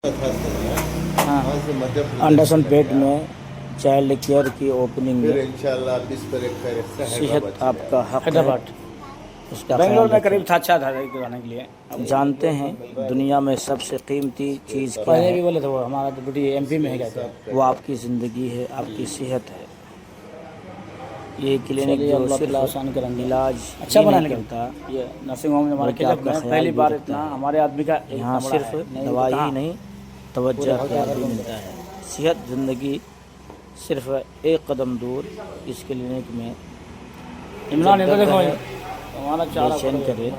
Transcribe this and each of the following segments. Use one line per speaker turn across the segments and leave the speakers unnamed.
हाँ, अंडरसन पेट में child care की ओपनिंग
फिर
में
इंशाल्लाह 20 पर एक का
सेहत आपका हक है,
हैदराबाद
उसका
बेंगलोर
ख्याल
में करीब
रखें।
था, अच्छा था कराने के लिए।
जानते हैं दुनिया में सबसे कीमती चीज़ क्या
पहले भी
है?
बोले थे वो, हमारा तो ड्यूटी एमपी में है कहते हैं।
वो आपकी ज़िंदगी है, आपकी सेहत है। ये क्लिनिक
चलिए
जो
अल्लाह ताला
सिर्फ
आसान करेंगे।
इलाज
अच्छा
ही
बना,
नहीं
लेकिन
करता
ये नर्सिंग होम हमारे
बल्कि
खिलक
आपका
में
ख्याल
पहली
भी
बार
रखता
इतना
है।
हमारे आदमी का
यहाँ
इतना बड़ा
सिर्फ
है, नहीं तो
दवाई ही
कहाँ
नहीं,
पूरे
तवज्जो ख्याल
हॉस्पिटल
भी
रूम
मिलता है। सेहत ज़िंदगी सिर्फ एक कदम दूर। इस क्लिनिक में
इमरान
जब
इधर
दर्द
देखो,
है
हमारा चारा
बेचैन करे,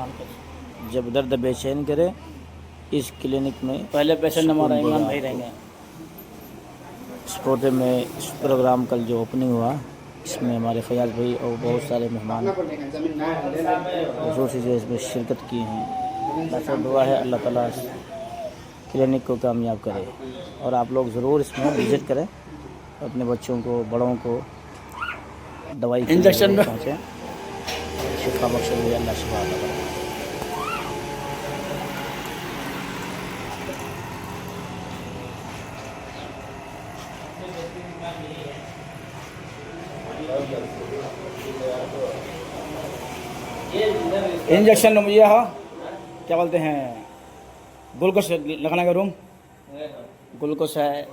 जब दर्द बेचैन करे, इस क्लिनिक में
पहले पेशेंट हमारा
सुकून देगा
इमरान भाई
आपको।
रहेंगे।
इस प्रोग्राम में, इस प्रोग्राम कल जो ओपनिंग हुआ, इसमें हमारे फयाज भाई और बहुत सारे मेहमान खसूसी से इसमें शिरकत की हैं। बस दुआ है अल्लाह ताला इस क्लिनिक को कामयाब करे और आप लोग ज़रूर इसमें विज़िट करें, अपने बच्चों को, बड़ों को दवाई के लिए
इंजेक्शन
ज़रूर पहुँचें। शिफा बख्श दे अल्लाह, शिफा अता करे।
इंजेक्शन ये है, क्या बोलते हैं, ग्लूकोस लगाने का रूम, ग्लूकोस है।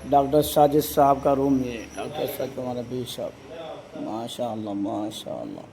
डॉक्टर साजिद साहब का रूम, ये डॉक्टर साजिद हमारा भी साहब, माशाअल्लाह माशाअल्लाह।